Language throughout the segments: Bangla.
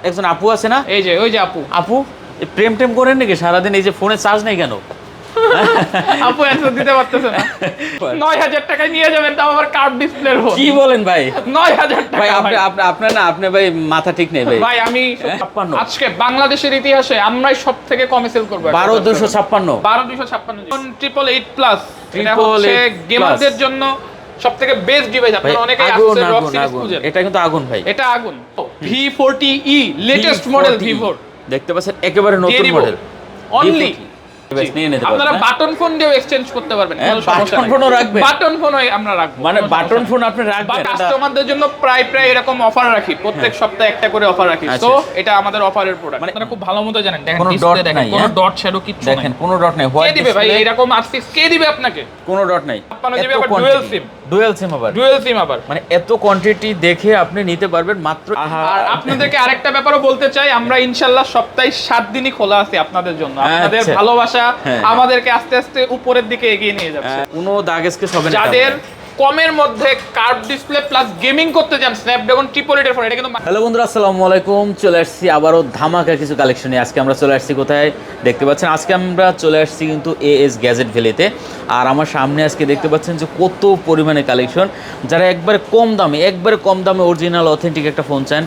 একজন আপু আছে না, এই যে ওই যে আপু আপু প্রেম টেম করেন নাকি সারাদিন? এই যে ফোনে চার্জ নেই কেন? আপু অ্যান্সার দিতে পারতেছে না। ৯,০০০ টাকায় নিয়ে যাবেন, তাও আবার কার্ভ ডিসপ্লের ফোন। কি বলেন ভাই? ৯,০০০ টাকা ভাই আপনার না, আপনি ভাই মাথা ঠিক নেই ভাই। ভাই আমি 56 আজকে বাংলাদেশের ইতিহাসে আমরাই সবথেকে কমে সেল করব। 12256 12256 888 প্লাস। এটা 888 হচ্ছে গেমারদের জন্য সবথেকে বেস্ট ডিভাইস। আপনারা অনেকেই আসছে রক সিরিজ খুঁজেন। এটা কিন্তু আগুন ভাই, এটা আগুন। V40e লেটেস্ট মডেল V4 দেখতে পাচ্ছেন, একেবারে নতুন মডেল অনলি। আপনারা আপনারা বাটন ফোন দিয়েও এক্সচেঞ্জ করতে পারবেন, কোনো সমস্যা বাটন নাই। ফোনও রাখবেন? বাটন ফোনও আমরা রাখবো, মানে বাটন ফোন আপনি বা রাখবেন? কাস্টমারদের জন্য প্রায় এরকম অফার রাখি, প্রত্যেক সপ্তাহে একটা করে অফার রাখি। আচ্ছা। তো এটা আমাদের অফারের প্রোডাক্ট, মানে আপনারা খুব ভালো মতো জানেন। দেখেন কোনো ডিসপ্লে dot দেখেন, নাই, কোনো হ্যাঁ? ডট শ্যাডো কিচ্ছু নাই। দেখেন কোনো ডট নাই, কে হোয়াইট দিবে ভাই এরকম R6? কে দিবে আপনাকে? কোনো ডট নাই। 56 জিবি আবার ডুয়াল সিম। ডুয়াল সিম আবার, ডুয়াল সিম আবার। মানে এত কোয়ান্টিটি দেখে আপনি নিতে পারবেন মাত্র। আর আপনাদেরকে আরেকটা ব্যাপারও বলতে চাই, আমরা ইনশাআল্লাহ সপ্তাহে 7 দিনই খোলা আছি আপনাদের জন্য। আপনাদের আচ্ছা। ভালোবাসা হ্যাঁ। আমাদেরকে আস্তে আস্তে উপরের দিকে এগিয়ে নিয়ে যাচ্ছে। কোনো দাগেসকে হবে না। যাদের কমের মধ্যে কার্ভ ডিসপ্লে প্লাস গেমিং করতে চান, স্ন্যাপড্রাগন 888 এর ফোন, এটা কিন্তু হ্যালো বন্ধুরা, আসসালামু আলাইকুম। চলে আসছি আবারও ধামাকা কিছু কালেকশনে। আজকে আমরা চলে আসছি কোথায় দেখতে পাচ্ছেন, আজকে আমরা চলে আসছি কিন্তু এএস গ্যাজেট ভ্যালিতে। আর আমার সামনে আজকে দেখতে পাচ্ছেন যে কত পরিমাণে কালেকশন। যারা একবারে কম দামে অরিজিনাল অথেন্টিক একটা ফোন চান,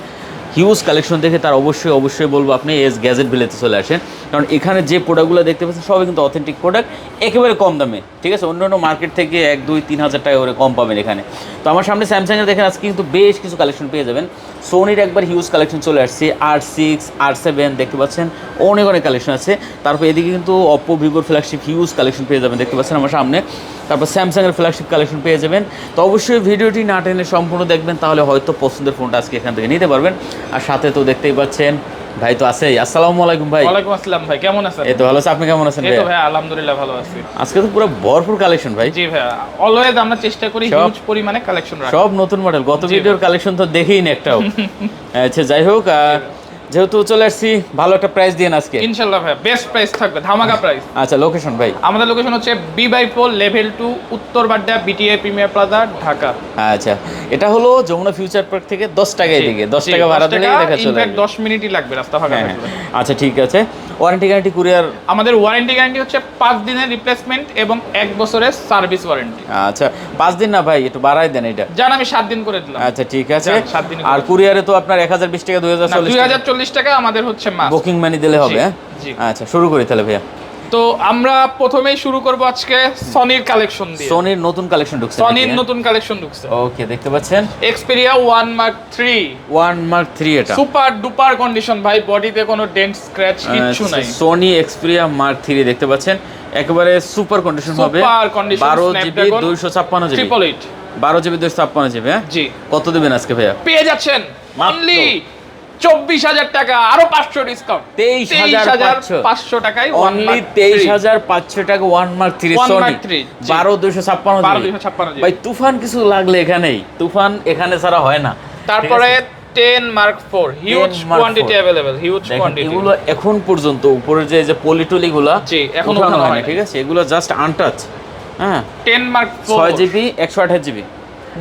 হিউজ কালেকশন দেখে তার অবশ্যই বলবো আপনি এস গ্যাজেট ভ্যালিতে চলে আসেন। কারণ এখানে যে প্রোডাক্টগুলো দেখতে পাচ্ছেন সবই কিন্তু অথেন্টিক প্রোডাক্ট, একেবারে কম দামে। ঠিক আছে, অন্য মার্কেট থেকে 1, 2, 3 হাজার টাকা করে কম পাবেন এখানে। তো আমার সামনে স্যামসাংয়ের দেখেন আজকে কিন্তু বেশ কিছু কালেকশন পেয়ে যাবেন। সোনির একবার হিউজ কালেকশন চলে আসছে, R6, R7 দেখতে পাচ্ছেন, অনেক কালেকশন আছে। তারপর এদিকে কিন্তু অপ্পো ভিভোর ফ্ল্যাগশিপ হিউজ কালেকশন পেয়ে যাবেন, দেখতে পাচ্ছেন আমার সামনে। তারপর স্যামসাংয়ের ফ্ল্যাগশিপ কালেকশন পেয়ে যাবেন। তো অবশ্যই ভিডিওটি না টেনে সম্পূর্ণ দেখবেন, তাহলে হয়তো পছন্দের ফোনটা আজকে এখান থেকে নিতে পারবেন। আর সাথে তো দেখতেই পাচ্ছেন ভাই তো আছেই। আসসালামু আলাইকুম ভাই। ওয়ালাইকুম আসসালাম ভাই, কেমন আছেন? এই তো ভালো আছি, আপনি কেমন আছেন এই ভাই? তো ভাই আলহামদুলিল্লাহ ভালো আছি। আজকে তো পুরো ভরপুর কালেকশন ভাই। জি ভাই, অলওয়েজ আমরা চেষ্টা করি হিউজ পরিমাণে কালেকশন রাখতে। সব নতুন মডেল, গত ভিডিওর কালেকশন তো দেখেই না একটাও। আচ্ছা যাই হোক, যেহেতু চলে আসছি, ভালো একটা প্রাইস দিয়ে আজকে ইনশাআল্লাহ ভাই বেস্ট প্রাইস থাকবে, ধামাকা প্রাইস। আচ্ছা লোকেশন ভাই? আমাদের লোকেশন হচ্ছে B/4 লেভেল 2 উত্তর Badda BTA premier plaza Dhaka. আচ্ছা, এটা হলো যমুনা ফিউচার পার্ক থেকে 10 টাকা এদিকে, 10 টাকা ভাড়া দিলে দেখা চলে ইনফ্যাক্ট 10 মিনিটই লাগবে রাস্তা ফাঁকা থাকলে। আচ্ছা ঠিক আছে। Warranty guarantee courier? আমাদের ওয়ারেন্টি গ্যারান্টি হচ্ছে 5 দিনের রিপ্লেসমেন্ট এবং 1 বছরের সার্ভিস ওয়ারেন্টি। আচ্ছা 5 দিন না ভাই, একটু বাড়াই দেন এটা। জান আমি 7 দিন করে দিলাম। আচ্ছা ঠিক আছে। 7 দিন। আর কুরিয়ারে তো আপনার 1020 টাকা, 2040 টাকা আমাদের হচ্ছে মাস বুকিং মানি দিলে হবে। জি। আচ্ছা শুরু করি তাহলে ভাইয়া। তো আমরা প্রথমেই শুরু করব আজকে সনির কালেকশন দিয়ে। সনির নতুন কালেকশন ঢুকছে। সনির নতুন কালেকশন ঢুকছে। ওকে দেখতে পাচ্ছেন, Xperia 1 Mark 3 এটা সুপার ডুপার কন্ডিশন ভাই, বডিতে কোনো ডেন্ট স্ক্র্যাচ কিচ্ছু নাই। সনি Xperia Mark 3 দেখতে পাচ্ছেন, একেবারে সুপার কন্ডিশন হবে। Super condition, 12GB 256GB 888 12GB 256GB। হ্যাঁ জি। কত দেবেন আজকে ভাইয়া? পেয়ে যাচ্ছেন অনলি 24,000 টাকা, আরো 500 ডিসকাউন্ট, 23,500 টাকায় অনলি 23,500 টাকা 1 Mark 3 সনি 12,256 ভাই। তুফান কিছু লাগলে এখানেই, তুফান এখানে ছাড়া হয় না। তারপরে 10 Mark 4 huge quantity available, huge quantity. এগুলো এখন পর্যন্ত উপরে যে পলিটলি গুলা জি এখনো উঠানো হয় হয় না, ঠিক আছে, এগুলো জাস্ট আনটাচ। হ্যাঁ 10 Mark 4 6GB 128GB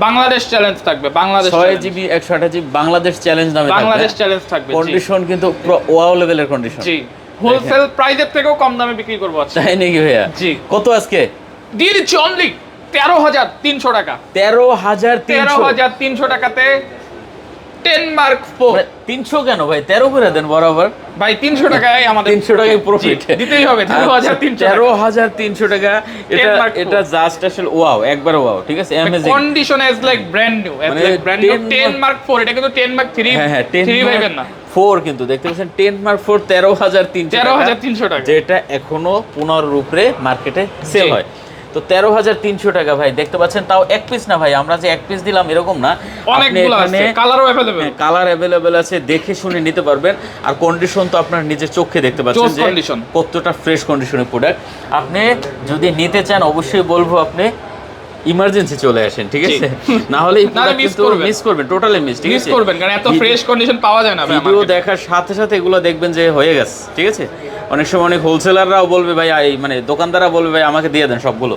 Bangladesh challenge থাকবে, Bangladesh 6GB 128GB Bangladesh challenge নামে থাকবে। বাংলাদেশ চ্যালেঞ্জ থাকবে। কন্ডিশন কিন্তু পুরো ওয়াও লেভেলের কন্ডিশন। জি হোলসেল প্রাইসের থেকেও কম দামে বিক্রি করব আজকে। তাই নাকি ভাইয়া? জি। কত আজকে দিয়ে দিচ্ছি অনলি 13,300 টাকা। 13,300 টাকাতে 10 Mark 4। 300 কেন ভাই, 13 করে দেন বরাবর ভাই 300 টাকায় আমাদের 300 টাকায় প্রফিট দিতেই হবে। 13,300 টাকা। এটা জাস্ট আসলে ওয়াও, একবার ওয়াও, ঠিক আছে, amazing condition is like brand new, is like brand new. 10 Mark 4 এটা কিন্তু 10 Mark 3 হ্যাঁ 3 ভাইবেন না 4 কিন্তু দেখতে পাচ্ছেন 10 Mark 4 13,300 টাকা, যেটা এখনো 15 উপরে মার্কেটে সেল হয়। তো 13,300 টাকা ভাই, দেখতে পাচ্ছেন, তাও এক পিস না ভাই, আমরা যে এক পিস দিলাম এরকম না, অনেকগুলো আছে, কালারও अवेलेबल, কালার अवेलेबल আছে, দেখে শুনে নিতে পারবেন। আর কন্ডিশন তো আপনার নিজের চোখে দেখতে পাচ্ছেন যে কতটা ফ্রেশ কন্ডিশনের প্রোডাক্ট। আপনি যদি নিতে চান অবশ্যই বলবো আপনি ইমার্জেন্সি চলে আসেন, ঠিক আছে, না হলে মিস করবেন, টোটালি মিস, ঠিক আছে, মিস করবেন, কারণ এত ফ্রেশ কন্ডিশন পাওয়া যায় না ভাই। ভিডিও দেখার সাথে সাথে এগুলো দেখবেন যে হয়ে গেছে, ঠিক আছে। অনেক সময় অনেক হোলসেলাররাও বলবে ভাই, মানে দোকানদাররা বলবে ভাই আমাকে দিয়ে দেন সবগুলো,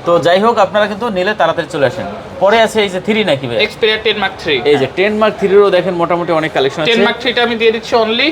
তো যাই হোক, আপনারা কিন্তু নিলে তাড়াতাড়ি চলে আসেন। পরে আছে এই যে 3 নাকি ভাই? Xperia 10 Mark 3। এই যে 10 Mark 3 এরও দেখেন মোটামুটি অনেক কালেকশন আছে। 10 Mark 3 টা আমি দিয়ে দিচ্ছি অনলি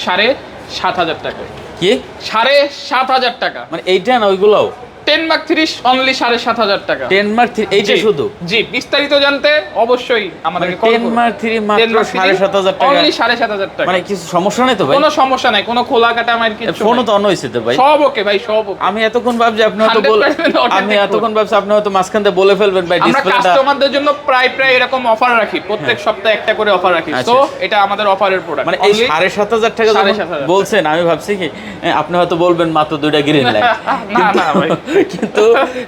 7,500 টাকা। কি 7,500 টাকা? মানে এইটা না ওইগুলোও? 10 Mark 3 অনলি 7,500 টাকা। 10 Mark 3 এইটা শুধু? জি, বিস্তারিত জানতে অবশ্যই আমাদেরকে কল করুন। 10 Mark 3 মাত্র 7,500 টাকা, অনলি 7,500 টাকা। মানে কিছু সমস্যা নাই তো ভাই? কোনো সমস্যা নাই, কোনো খোলা কাটা আমার কিছু ফোনও তো অন হইছে তো ভাই? সব ওকে ভাই, সব ওকে। আমি এতক্ষণ ভাবছি আপনি হয়তো 100% আপনি হয়তো মাঝখান দিয়ে বলে ফেলবেন ভাই আমরা ডিসপ্লেটা। কাস্টমারদের জন্য প্রায় এরকম অফার রাখি, প্রত্যেক সপ্তাহে একটা করে অফার রাখি। তো এটা আমাদের অফারের প্রোডাক্ট। মানে এই 7,500 টাকা যখন বলছেন আমি ভাবছি কি আপনি হয়তো বলবেন মাত্র 2টা গ্রিন লাইট। না না ভাই, কিন্তু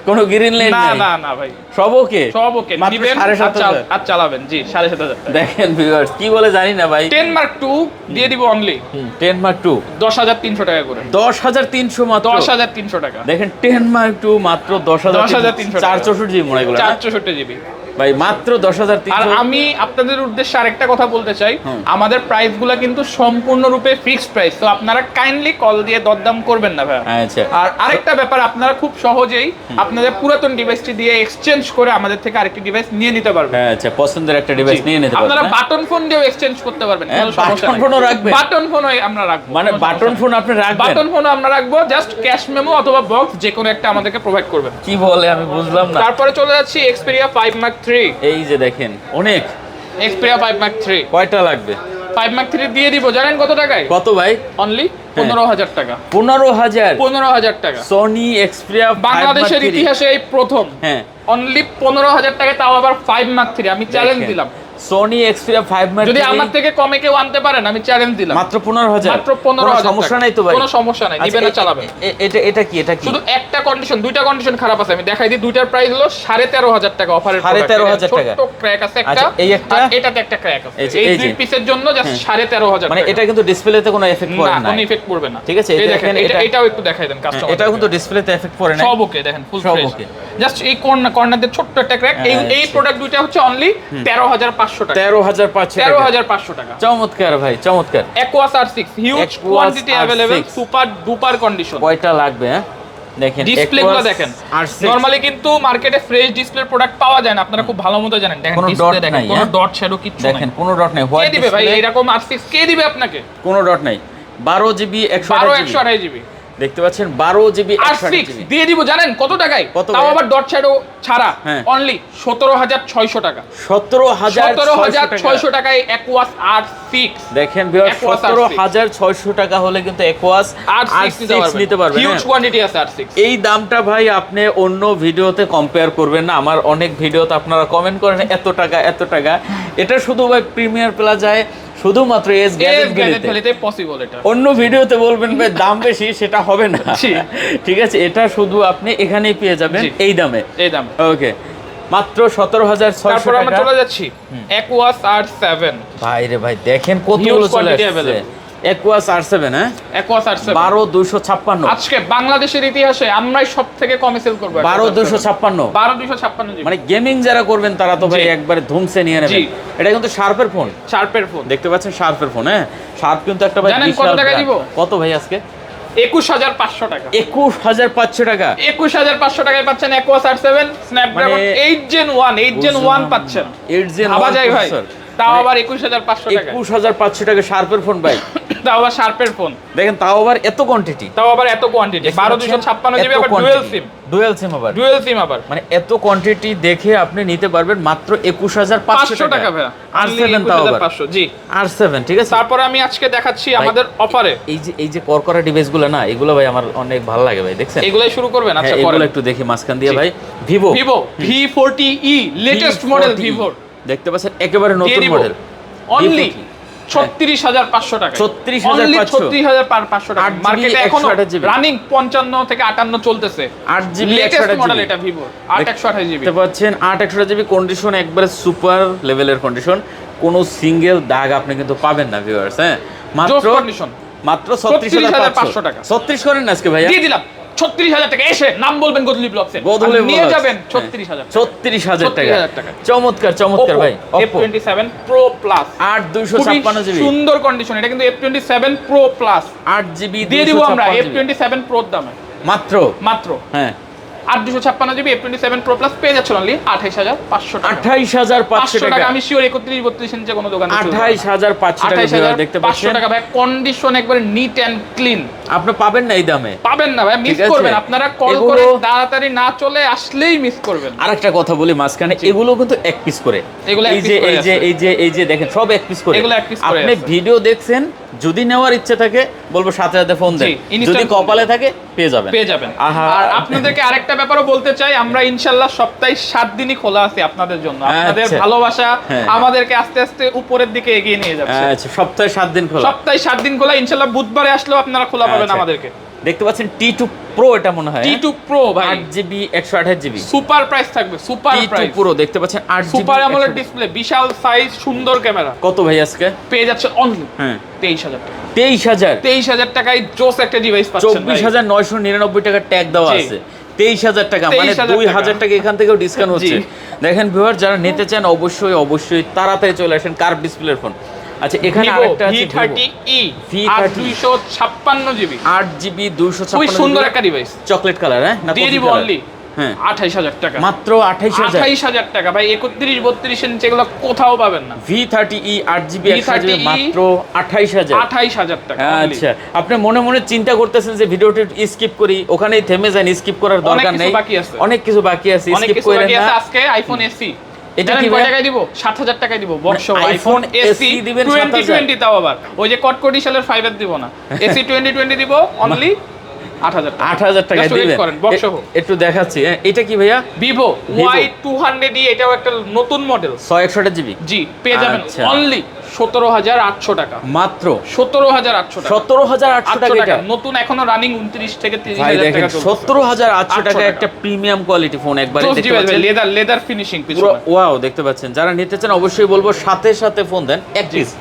কোনো গ্রিন লাইট না নাই। না না ভাই, সব ওকে, সব ওকে। নিবেন আর চালাবেন। জি 7,500 টাকা। দেখেন ভিউয়ার্স কি বলে জানি না ভাই। 10 Mark 2 দিয়ে দিব অনলি 10 Mark 2 10,300 টাকা করে। 10,300 মাত্র? 10,300 টাকা। দেখেন 10 Mark 2 মাত্র 10,300 464 জিবি মনে হয় এগুলো না? 464 জিবি ভাই, মাত্র 10,300। আর আমি আপনাদের উদ্দেশ্যে আরেকটা কথা বলতে চাই, আমাদের প্রাইসগুলো কিন্তু সম্পূর্ণরূপে ফিক্সড প্রাইস। তো আপনারা কাইন্ডলি কল দিয়ে দরদাম করবেন না ভাই। আচ্ছা। আর আরেকটা ব্যাপার, আপনারা খুব সহজেই আপনাদের পুরাতন ডিভাইসটি দিয়ে এক্সচেঞ্জ করে আমাদের থেকে আরেকটি ডিভাইস নিয়ে নিতে পারবেন। আচ্ছা, পছন্দের একটা ডিভাইস নিয়ে নিতে পারবেন। আপনারা বাটন ফোন দিয়েও এক্সচেঞ্জ করতে পারবেন, কোনো সমস্যা বাটন নেই। ফোনও রাখবেন? বাটন ফোনও আমরা রাখবো। মানে বাটন ফোন আপনি রাখবেন? বাটন ফোনও আমরা রাখবো, জাস্ট ক্যাশ মেমো অথবা বক্স যে কোনো একটা আমাদেরকে প্রোভাইড করবেন। কি বলে আমি বুঝলাম না। তারপরে চলে যাচ্ছি Xperia 5 Mark 3। এই যে দেখেন অনেক। Xperia 5 Mark 3 কয়টা লাগবে? 5 Mark 3 দিয়ে দিব, জানেন কত টাকায়? কত ভাই? অনলি 15,000 টাকা। 15,000? 15,000 টাকা। সনি Xperia 5 Mark 3 বাংলাদেশের ইতিহাসে এই প্রথম। হ্যাঁ, অনলি 15,000 টাকায়, তাও আবার 5 Mark 3। আমি চ্যালেঞ্জ দিলাম, সনি Xperia 5 Mark 3 যদি আমার থেকে কমে কেউ আনতে পারেন আমি চ্যালেঞ্জ দিলাম। মাত্র 15,000? মাত্র 15,000। সমস্যা নাই তো ভাই? কোনো সমস্যা নাই, নিবেন না চালাবেন। এটা কি? শুধু একটা কন্ডিশন, দুইটা কন্ডিশন খারাপ আছে, আমি দেখাই দিই। দুইটার প্রাইস হলো 13,500 টাকা অফারের। 13,500 টাকা। ছোট ক্র্যাক আছে একটা, এই একটা, আর এটাতে একটা ক্র্যাক আছে। এই দুই পিসের জন্য জাস্ট 13,500 টাকা। মানে এটা কিন্তু ডিসপ্লেতে কোনো এফেক্ট পড়ে না? কোনো ইফেক্ট পড়বে না। ঠিক আছে, এই দেখেন এটাও একটু দেখাই দেন কাস্টমার। এটাও কিন্তু ডিসপ্লেতে এফেক্ট পড়ে না? সব ওকে, দেখেন ফুল সব ফ্রেশ। ওকে। জাস্ট এই কর্নারদের ছোট্ট একটা ক্র্যাক। এই প্রোডাক্ট দুইটা হচ্ছে অনলি 13,500 টাকা। 13,500 টাকা। চমৎকার ভাই, চমৎকার। Aquas R6 huge quantity available, super duper condition. কয়টা লাগবে? হ্যাঁ দেখেন ডিসপ্লেগুলো দেখেন। নরমালি কিন্তু মার্কেটে ফ্রেশ ডিসপ্লে প্রোডাক্ট পাওয়া যায় না, আপনারা খুব ভালো মতো জানেন। দেখেন ডিসপ্লে দেখেন, কোনো ডট শ্যাডো কিছু নাই। দেখেন কোনো ডট নাই। কে দিবে ভাই এরকম R6? কে দিবে আপনাকে? কোনো ডট নাই। 12 জিবি 128 জিবি দেখতে পাচ্ছেন। 12 জিবি R6 দিয়ে দিব, জানেন কত টাকায়? তাও আবার ডট শ্যাডো ছাড়া। অনলি 17,600 টাকা। 17,600 টাকায় Aquas R6। দেখেন ভিউয়ার, 17,600 টাকা হলে কিন্তু Aquas R6 নিতে পারবেন। হিউজ কোয়ান্টিটি আছে R6। এই দামটা ভাই আপনি অন্য ভিডিওতে কম্পেয়ার করবেন না। আমার অনেক ভিডিওতে আপনারা কমেন্ট করেন এত টাকা এত টাকা। এটা শুধু ভাই প্রিমিয়ার প্লাজায় শুধুমাত্র এস গ্যাজেট ভ্যালিতে পসিবল। এটা অন্য ভিডিওতে বলবেন ভাই দাম বেশি, সেটা হবে না। ঠিক আছে, এটা শুধু আপনি এখানেই পেয়ে যাবেন এই দামে। ওকে, মাত্র 17,600 টাকা। তারপর আমরা চলে যাচ্ছি Aquas R7। ভাই রে ভাই, দেখেন কতগুলো চলে আসছে। Aquas R7, হ্যাঁ Aquas R7 12,256। আজকে বাংলাদেশের ইতিহাসে আমরাই সবথেকে কমে সেল করব। 12,256 মানে গেমিং যারা করবেন তারা তো ভাই একবারে ধুমসে নিয়ে নেবেন। এটা কিন্তু শার্পের ফোন। দেখতে পাচ্ছেন শার্পের ফোন। হ্যাঁ, শার্প কিন্তু একটা ভাই জানেন কত টাকা দিব? কত ভাই আজকে? 21,500 টাকা। 21,500 টাকা? 21,500 টাকায় পাচ্ছেন Aquas R7 স্ন্যাপড্রাগন 8 Gen 1 পাচ্ছেন। 8 Gen 1 ভাবা যায় ভাই, তাও আবার 21,500 টাকা। 21,500 টাকা শার্পের ফোন ভাই। তাও আবার শার্পের ফোন দেখেন, তাও আবার এত কোয়ান্টিটি, 12,256 জিবি, আবার ডুয়াল সিম আবার মানে এত কোয়ান্টিটি দেখে আপনি নিতে পারবেন মাত্র 21,500 টাকা ভাই। R7 তাও আবার 500। জি R7, ঠিক আছে। তারপরে আমি আজকে দেখাচ্ছি আমাদের অফারে এই যে করকরা ডিভাইসগুলো না, এগুলো ভাই আমার অনেক ভালো লাগে ভাই। দেখছেন এগুলাই শুরু করবেন? আচ্ছা এগুলো একটু দেখি মাঝখান দিয়ে ভাই। Vivo V40e latest model Vivo দেখতে পাচ্ছেন, একেবারে নতুন মডেল। অনলি 36,500 টাকা। 36,500 টাকা। মার্কেটে এখন রানিং 55 থেকে 58 চলতেছে। 8GB লেটেস্ট মডেল এটা ভিভো 8/128 জিবি দেখতে পাচ্ছেন। 8/128 জিবি কন্ডিশন, একবারে সুপার লেভেলের কন্ডিশন, কোনো সিঙ্গেল দাগ আপনি কিন্তু পাবেন না ভিউয়ার্স। হ্যাঁ, মাত্র 36,500 টাকা। 36 করেন না আজকে ভাইয়া? দিয়ে দিলাম 36,000 টাকা। এসে নাম বলবেন গোদলি ব্লগসে, নিয়ে যাবেন 36,000 টাকা। চমৎকার ভাই। F27 Pro Plus 8/256 জিবি সুন্দর কন্ডিশন। এটা কিন্তু F27 Pro Plus 8GB দিয়ে দিব আমরা F27 Pro দামে। মাত্র হ্যাঁ 8/256 জিবি F27 Pro Plus পেয়ে যাচ্ছেন অনলি 28500 টাকা। 28500 টাকা আমি শিওর 31-32 ইঞ্চি কোনো দোকানে 28500 টাকা দেখতে পাচ্ছেন। টাকা ভাই, কন্ডিশন একবারে নিট এন্ড ক্লিন। আপনি পাবেন না এই দামে, পাবেন না ভাই, মিস করবেন। আপনারা কল করে তাড়াতাড়ি না চলে আসলেই মিস করবেন। আরেকটা কথা বলি মাঝখানে, এগুলো কিন্তু এক পিস করে, এগুলো এই যে দেখেন সব এক পিস করে। এগুলো এক পিস করে আপনি ভিডিও দেখছেন, যদি নেওয়ার ইচ্ছে থাকে বলবো সাথে সাথে ফোন দেন, যদি কপালে থাকে পেয়ে যাবেন। আর আপনাদেরকে আরেকটা ব্যাপারও বলতে চাই, আমরা ইনশাআল্লাহ সপ্তাহে 7 দিনই খোলা আছি আপনাদের জন্য। আপনাদের ভালোবাসা আমাদেরকে আস্তে আস্তে উপরের দিকে এগিয়ে নিয়ে যাচ্ছে। আচ্ছা, সপ্তাহে 7 দিন খোলা, সপ্তাহে 7 দিন খোলা। ইনশাআল্লাহ বুধবারে আসলেও আপনারা খোলা পাবেন আমাদেরকে। দেখতে পাচ্ছেন T2 Pro, এটা মনে হয় T2 Pro ভাই, 8GB 128GB সুপার প্রাইস থাকবে, সুপার প্রাইস। T2 Pro দেখতে পাচ্ছেন 8GB সুপার অ্যামোলেড ডিসপ্লে, বিশাল সাইজ, সুন্দর ক্যামেরা। কত ভাই আজকে পেয়ে যাচ্ছে অনলি 23000 টাকা। 23000 টাকায় জোস একটা ডিভাইস পাচ্ছেন। 24999 টাকা ট্যাগ দেওয়া আছে। 23000 টাকা মানে 2000 টাকা এখান থেকেও ডিসকাউন্ট হচ্ছে। দেখেন ভিউয়ার, যারা নিতে চান অবশ্যই তাড়াতাড়ি চলে আসেন। কার্ভ ডিসপ্লের ফোন। আচ্ছা, এখানে আরেকটা আছে V30e 256GB 8GB 256GB, খুব সুন্দর একটা ডিভাইস, চকলেট কালার। না দিয়ে দিব অনলি 28000 টাকা, মাত্র 28000 টাকা ভাই। 31-32 ইঞ্চি এগুলো কোথাও পাবেন না। V30e 8GB 128GB মাত্র 28000 টাকা। আচ্ছা, আপনি মনে মনে চিন্তা করতেছেন যে ভিডিওটি স্কিপ করি, ওখানেই থেমে যান, স্কিপ করার দরকার নেই। অনেক কিছু বাকি আছে, স্কিপ করেন না। আজকে আইফোন এসি এটা কি টাকায় দিব? 7000 টাকায় দিব। বক্স আইফোন এসি দিবেন 2020 তাও আবার ওই যে কটকটি সালের 5 এর দিব না, এসি 2020 দিব অনলি 8000 টাকা দিবেন। একটু দেখাচ্ছি, এটা কি ভাইয়া? Vivo Y200e, এটাও একটা নতুন মডেল, 128GB জি, পেয়ে যাবেন অনলি 17800 টাকা। মাত্র 17800 টাকা। 17800 টাকা নতুন, এখনো রানিং 29 থেকে 30000 টাকা চলছে। 17800 টাকা একটা প্রিমিয়াম কোয়ালিটি ফোন। একবারে দেখতে পাচ্ছেন লেদার ফিনিশিং পিছনে, পুরো ওয়াও দেখতে পাচ্ছেন। যারা নিতে চান অবশ্যই বলবো সাথে সাথে ফোন দেন। এক পিস।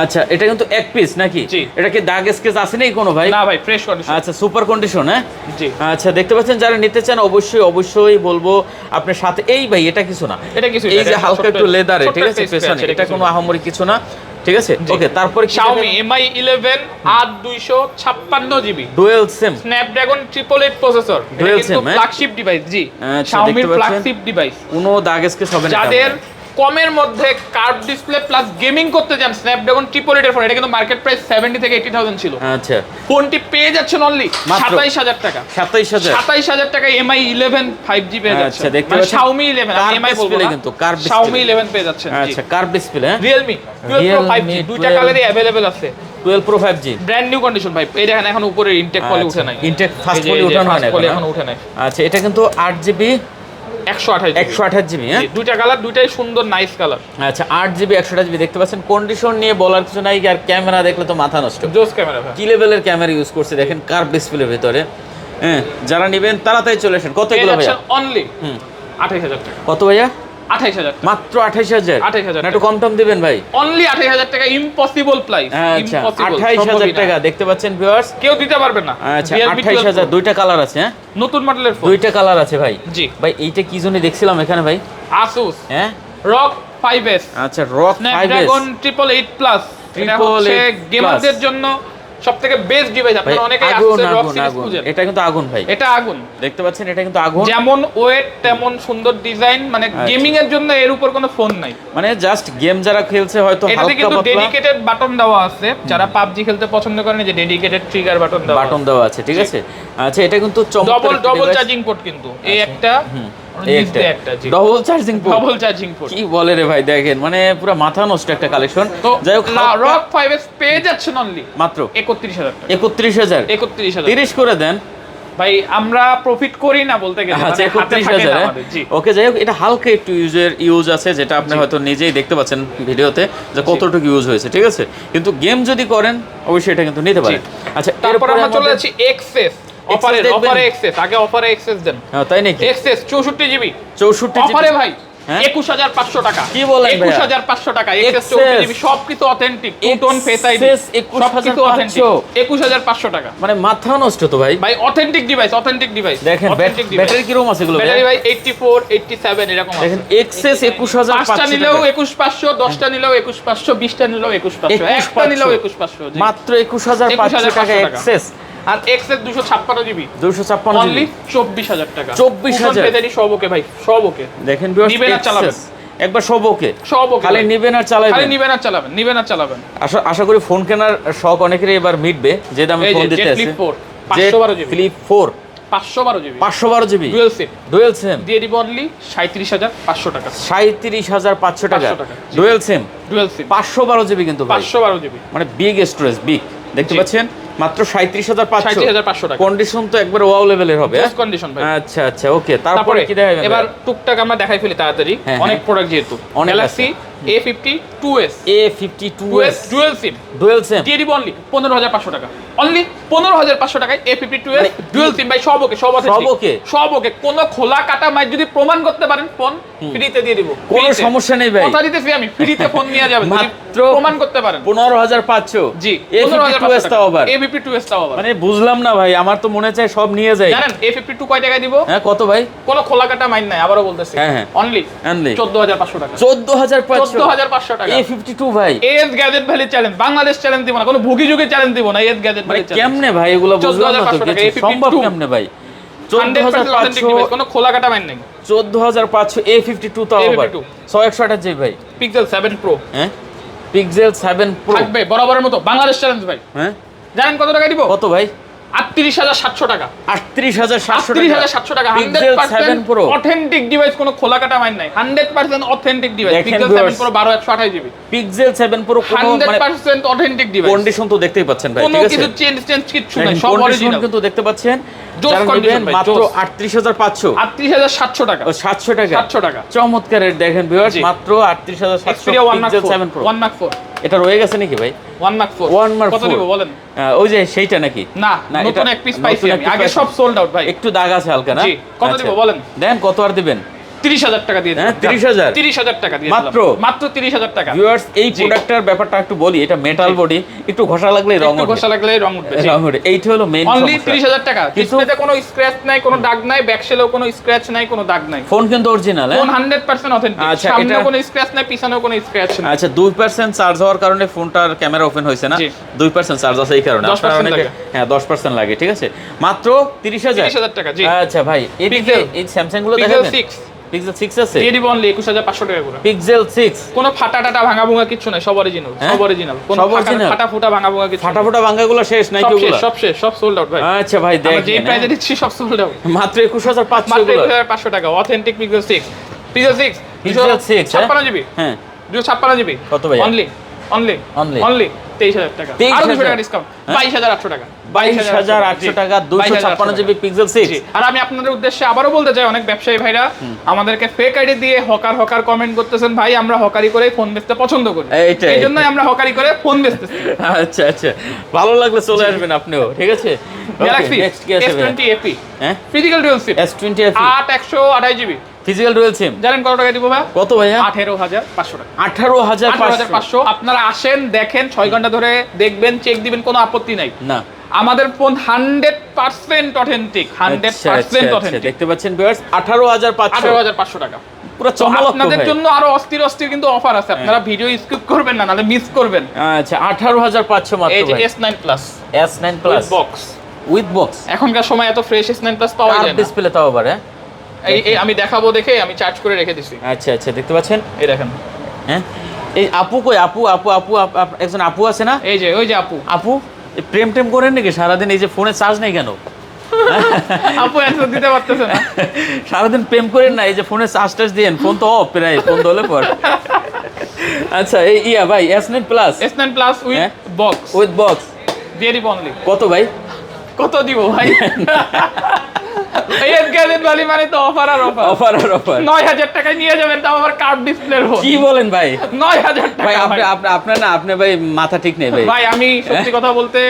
আচ্ছা, এটা কিন্তু এক পিস নাকি? এটা কি দাগ স্কেচ আছে নাকি কোনো ভাই? না ভাই, ফ্রেশ কন্ডিশন। আচ্ছা, সুপার কন্ডিশন। হ্যাঁ জি। আচ্ছা, দেখতে পাচ্ছেন যারা নিতে চান অবশ্যই বলবো আপনার সাথে। এই ভাই, এটা কিছু না, এটা কিছু, এই যে হালকা একটু লেদারে, ঠিক আছে পেছনে, এটা কোনো আহামরি কিছু না, ঠিক আছে। ওকে, তারপরে Xiaomi Mi 11 8256GB dual SIM Snapdragon 888 processor, dual SIM, flagship device. জি, Xiaomi ফ্ল্যাগশিপ ডিভাইস। কোনো দাগ স্কেচ হবে না। যাদের কমের মধ্যে কার্ভ ডিসপ্লে প্লাস গেমিং করতে চান, স্ন্যাপড্রাগন 888 এর ফোন, এটা কিন্তু মার্কেট প্রাইস 70 থেকে 80000 ছিল। আচ্ছা, ফোনটি পেয়ে যাচ্ছেন অনলি 27000 টাকা। 27000 টাকা Mi 11 5G পেয়ে যাচ্ছেন। আচ্ছা, দেখতে মানে পাচ্ছেন Xiaomi 11, আমি Mi বলবো না, কিন্তু কার্ভ ডিসপ্লে Xiaomi 11 পেয়ে যাচ্ছেন। আচ্ছা, curve display. Realme 12 Pro 5G দুইটা কালারই अवेलेबल আছে। 12 Pro 5G brand new condition ভাই। এই দেখেন এখন উপরে ইনটেক পলি উঠে নাই, ইনটেক ফাস্ট পলি উঠানো হয় না এখন উঠে নাই। আচ্ছা, এটা কিন্তু 8GB 128GB। হ্যাঁ, দুইটা কালার, দুইটাই সুন্দর নাইস কালার। আচ্ছা, 8GB 128GB দেখতে পাচ্ছেন। কন্ডিশন নিয়ে বলার কিছু নাই, আর ক্যামেরা দেখলে তো মাথা নষ্ট। জোস ক্যামেরা ভাই, কি লেভেলের ক্যামেরা ইউজ করছে দেখেন কার্ভ ডিসপ্লের ভিতরে। হ্যাঁ, যারা নেবেন তাড়াতাড়ি চলে আসেন। কত এগুলো ভাইয়া? অনলি 28000 টাকা। কত ভাইয়া? 28000 টাকা। মাত্র 28000। 28000 না একটু কম টম দিবেন ভাই? অনলি 28000 টাকা, ইম্পসিবল প্রাইস। আচ্ছা, 28000 টাকা দেখতে পাচ্ছেন ভিউয়ার্স, কেউ দিতে পারবে না। আচ্ছা, 28000 দুইটা কালার আছে। হ্যাঁ, নতুন মডেলের ফোন, দুইটা কালার আছে ভাই। জি ভাই, এইটা কি জন্য দেখছিলাম এখানে ভাই? Asus হ্যাঁ, ROG 5S। আচ্ছা, ROG 5S Snapdragon 888 প্লাস, এটা হচ্ছে গেমারদের জন্য সবথেকে বেস্ট ডিভাইস। আপনারা অনেকেই Asus ROG সিরিজ খুঁজেন, এটা কিন্তু আগুন ভাই, এটা আগুন। দেখতে পাচ্ছেন, এটা কিন্তু আগুন। যেমন ওয়েট তেমন সুন্দর ডিজাইন, মানে গেমিং এর জন্য এর উপর কোনো ফোন নাই। মানে জাস্ট গেম যারা খেলছে হয়তো এটাতে হালকা কিন্তু পাতলা ডেডিকেটেড বাটন দেওয়া আছে, যারা পাবজি খেলতে পছন্দ করেন, যে ডেডিকেটেড ট্রিগার বাটন দেওয়া আছে, ঠিক আছে। আচ্ছা, এটা কিন্তু চমৎকার ডবল চার্জিং পোর্ট, কিন্তু এই একটা ডবল চার্জিং পোর্ট। কি বলে রে ভাই, দেখেন মানে পুরো মাথা নষ্ট একটা কালেকশন। তো যাই হোক, ROG 5S পেয়ে যাচ্ছেন অনলি মাত্র 31000 টাকা। 31000 30 করে দেন ভাই, আমরা প্রফিট করি না বলতে গেলে। আচ্ছা, 31000। ওকে, যাই হোক, এটা হালকা একটু ইউজ আছে, যেটা আপনি হয়তো নিজেই দেখতে পাচ্ছেন ভিডিওতে যে কতটুকু ইউজ হয়েছে, ঠিক আছে। কিন্তু গেম যদি করেন অবশ্যই এটা কিন্তু নিতে পারেন। আচ্ছা, তারপর আমরা চলে যাচ্ছি এক্সএস অফারে এক্সএস। আগে অফারে এক্সএস দেন। হ্যাঁ, তাই নাকি? এক্সএস 64GB 64GB অফারে ভাই 21500 টাকা। কি বলেন ভাই? 21500 টাকা এক্সএস 64GB, সবকিছু authentic, two tone face ID, সবকিছু অথেন্টিক। 21500 টাকা, মানে মাথা নষ্ট তো ভাই। ভাই অথেন্টিক ডিভাইস দেখেন ব্যাটারি কি রকম আছে এগুলো? ব্যাটারি ভাই 84 87 এরকম আছে। দেখেন এক্সএস 21500 5টা নিলেও 21500, 10টা নিলেও 21500, 20টা নিলেও 21500, একটা নিলেও 21500, মাত্র 21500 টাকা এক্সএস। আর এক্স এর 256 জিবি 256 অনলি জিবি 24,000 টাকা 24,000 ব্যাটারি সব ওকে ভাই, সব ওকে। দেখেন ভিউয়ার্স, নিবেন আর চালাবেন, একবার সব ওকে, সব ওকে, খালি নিবেন আর চালাবেন, খালি নিবেন আর চালাবেন, নিবেন আর চালাবেন। আশা করি ফোন কেনার শখ অনেকেরই এবার মিটবে, যে দামে এই ফোন যে দিতে জেট আছে। Flip 4 512 GB, flip 4 512 GB 512 GB dual SIM dual SIM দিয়ে দিব অনলি 37,500 টাকা। 37,500 টাকা 500 টাকা, জি। Dual SIM dual SIM 512 GB কিন্তু ভাই, 512 জিবি মানে বিগ স্টোরেজ, বিগ। দেখতে জি। পাচ্ছেন মাত্র 37,500, 37,500 টাকা। কন্ডিশন তো একবার ওয়াও লেভেলের হবে। বেস্ট কন্ডিশন ভাই। আচ্ছা আচ্ছা, ওকে। তারপরে তারপরে কি দেখাবেন এবার টুকটাক আমরা দেখাই ফেলি তাড়াতাড়ি, হ্যাঁ, অনেক হ্যাঁ। প্রোডাক্ট যেহেতু অনেক Galaxy A50 2S A52s dual SIM dual SIM দিয়ে দিব অনলি 15,500 টাকা, অনলি 15,500 টাকায় A52s মানে ডুয়াল সিম ভাই, সব ওকে, সব আছে, সব okay? সব ওকে। কোন খোলা কাটা মাইক যদি প্রমাণ করতে পারেন ফোন ফ্রিতে দিয়ে দিব, কোনো ফ্রিতে। সমস্যা নেই ভাই, কথা দিতেছি আমি, ফ্রিতে ফোন নিয়ে যাবেন যদি মাত্র প্রমাণ করতে পারেন। 15,500 জি, A52s তাও আবার, A52s তাও আবার। মানে বুঝলাম না ভাই, আমার তো মনে চায় সব নিয়ে যাই। জানেন A52 কয় টাকায় দিব? হ্যাঁ, কত ভাই? কোনো খোলা কাটা মাইন নাই, আবারও বলতেছি, হ্যাঁ, হ্যাঁ। অনলি Only 14,500 টাকা, 14,500 14,500 টাকা। A52 ভাই, S gadget valley challenge, Bangladesh challenge দিব না, কোনো ভুগি যুগে চ্যালেঞ্জ দিব না, এস গ্যাজেট মানে ভ্যালি চ্যালেঞ্জ। কেমনে ভাই এগুলো বুঝলাম না তো, 14,500 টাকা, কিছু A52 সম্ভব কেমনে ভাই? 100% authentic device, 14,500 কোনো খোলা কাটা মাইন নাই। 14,500 A52 তাও আবার A52 128 জিবি ভাই, পিক্সেল 7 প্রো হ্যাঁ, পিক্সেল 7 প্রো থাকবে বরাবরের মতো, বাংলাদেশ চ্যালেঞ্জ ভাই। হ্যাঁ, জানেন কত টাকা দিব? কত ভাই? 38,700 টাকা, 38,700 38,700 টাকা। পিক্সেল 7 প্রো অথেন্টিক ডিভাইস, কোনো খোলা কাটা মাইন নাই, 100% অথেন্টিক ডিভাইস। দেখেন pixel viewers, 7 pro 12/128 GB, pixel 7 pro কোনো মানে 100% অথেন্টিক ডিভাইস, কন্ডিশন তো দেখতেই পাচ্ছেন ভাই, কোনো ঠিক আছে? কিছু চেঞ্জ কিচ্ছু নাই, সব কন্ডিশন অরিজিনাল। কিন্তু দেখতে পাচ্ছেন, জোস যারা condition নেবেন ভাই, মাত্র জোস। 38,500 38,700 টাকা, ও 700 টাকা, 700 টাকা। চমৎকার রেট দেখেন ভিউয়ার্স, জি। মাত্র 38,700 Xperia 1 Mark pixel 4 7 pro. 1 Mark 4 এটা রয়ে গেছে নাকি ভাই? 1 Mark 4 1 Mark কত 4 দিব বলেন? ওই যে সেইটা নাকি? না, না, নতুন এটা এক পিস পাইছি নতুন আমি, এক piece আগে পাইছেন। সব সোল্ড আউট ভাই। একটু দাগ আছে হালকা না? জি, কত আচ্ছা। দিব বলেন? দেন কত আর দিবেন? 30,000 টাকা দিয়ে হ্যাঁ, দিলাম। 30,000? 30,000 টাকা দিয়ে মাত্র? দিলাম। মাত্র 30,000 টাকা। ভিউয়ার্স, এই জি। প্রোডাক্টটার ব্যাপারটা একটু বলি, এটা মেটাল জি। বডি, একটু ঘষা লাগলেই রং একটু উঠবে, ঘষা লাগলে রং উঠবে। জি। রং উঠবে, এইটা হলো মেইন অনলি সমস্যা। 30,000 টাকা। কিন্তু- ডিসপ্লেতে কোনো স্ক্র্যাচ নাই, কোনো দাগ নাই, ব্যাক সেলেও কোনো স্ক্র্যাচ নাই, কোনো দাগ নাই। ফোন কিন্তু অরিজিনাল, ফোন 100% অথেন্টিক। আচ্ছা, সামনে এটা- কোনো স্ক্র্যাচ নাই, পিছনেও কোনো স্ক্র্যাচ নাই। আচ্ছা, 2% চার্জ হওয়ার কারণে ফোনটার ক্যামেরা ওপেন হয়েছে না, জি। 2% চার্জ আছে এই কারণে। 10% আপনারা অনেকে লাগে। হ্যাঁ 10% লাগে, ঠিক আছে, মাত্র 30,000 30,000 টাকা, জি। আচ্ছা ভাই, এদিকে Pixel- এই স্যামসাং গুলো পিক্সেল দেখাবেন? 6 পিক্সেল 6 আছে, দিয়ে দিব অনলি 21,500 টাকা করে। পিক্সেল 6 কোনো ফাটা টাটা ভাঙা ভুঙা কিছু নাই, সব অরিজিনাল, হ্যাঁ? সব অরিজিনাল। কোনো সব original? ফাটা ফুটা ভাঙা ভুঙা কিছু নাই। ফাটাফোটা ভাঙ্গাগুলো শেষ নাই সব কি শেষ, ওগুলো? সব শেষ, সব সোল্ড আউট ভাই। আচ্ছা ভাই, আমরা যেই দেখেন প্রাইসে দিচ্ছি সব সোল্ড আউট। মাত্র 21,500 মাত্র গুলো, 21,500 টাকা। Authentic pixel 6 pixel 6 pixel 6 56 GB, হ্যাঁ 256 জিবি। কত ভাইয়া? Only only Only? অনলি 23,000 টাকা। 23,000 আরো 200 টাকা ডিসকাউন্ট, 22,800 টাকা। 22,800 টাকা, 256 জিবি পিক্সেল 6। জি। আর আমি আপনাদের উদ্দেশ্যে আবারও বলতে চাই, অনেক ব্যবসায়ী ভাইরা আমাদেরকে ফেক আইডি দিয়ে হকার কমেন্ট করতেছেন, ভাই আমরা হকারি করে ফোন বেচতে পছন্দ করি, এইটাই। এই জন্যই আমরা হকারি করে ফোন বেচতেছি। আচ্ছা আচ্ছা, ভালো লাগলে চলে আসবেন আপনিও, ঠিক আছে? গ্যালাক্সি নেক্সট কি আছে ভাই? S20 FE হ্যাঁ, physical dual SIM S20 FE 8/128 GB. Physical dual SIM জানেন কত টাকা দিব ভাই? কত ভাইয়া? 18,500 টাকা। 18,500 18,500। আপনারা আসেন, দেখেন, 6 ঘন্টা ধরে দেখবেন, চেক দিবেন, কোনো আপত্তি নাই। না, আমাদের ফোন 100% অথেন্টিক, 100% অথেন্টিক। দেখতে পাচ্ছেন ভিউয়ার্স, 18,500 18,500 টাকা। পুরো তো চমৎকার আপনাদের ভাই। জন্য আরো অস্থির অস্থির কিন্তু অফার আছে, আপনারা ভিডিও স্কিপ করবেন না, নাহলে মিস করবেন। আচ্ছা, 18,500 মাত্র এই যে ভাই। S9 plus S9 plus box, with box, এখনকার সময় এত ফ্রেশ S9 প্লাস পাওয়া যায় না। ডিসপ্লে তাও আবার, হ্যাঁ? এই আমি দেখাবো, দেখে আমি চার্জ করে রেখে দিছি। আচ্ছা আচ্ছা, দেখতে পাচ্ছেন, এই দেখেন, হ্যাঁ? এই আপু কই? আপু আপু আপু একজন আপু আছে না? এই যে ওই যে আপু আপু এই প্রেম টেম করেন নাকি সারাদিন? এই যে ফোনে চার্জ নেই কেন? আপু অ্যান্সার দিতে পারতেছে না। সারাদিন প্রেম করেন না, এই যে ফোনে চার্জ টার্জ দিয়েন, ফোন তো অফ প্রায়, ফোন দলে পর। আচ্ছা, এই ইয়া ভাই S9 plus S9 plus with হ্যাঁ? বক্স উইথ বক্স দিয়ে দিব অনলি। কত ভাই? কত দিব ভাই? এই গ্যাজেট বালি মানে তো অফার আর অফার। অফার আর অফার। 9,000 টাকায় নিয়ে যাবেন, তাও আবার কার্ড ডিসপ্লের ফোন। কি বলেন ভাই? 9,000 ভাই টাকা ভাই। আপনার না, আপনি ভাই মাথা ঠিক নেই ভাই। ভাই আমি সত্যি কথা বলতে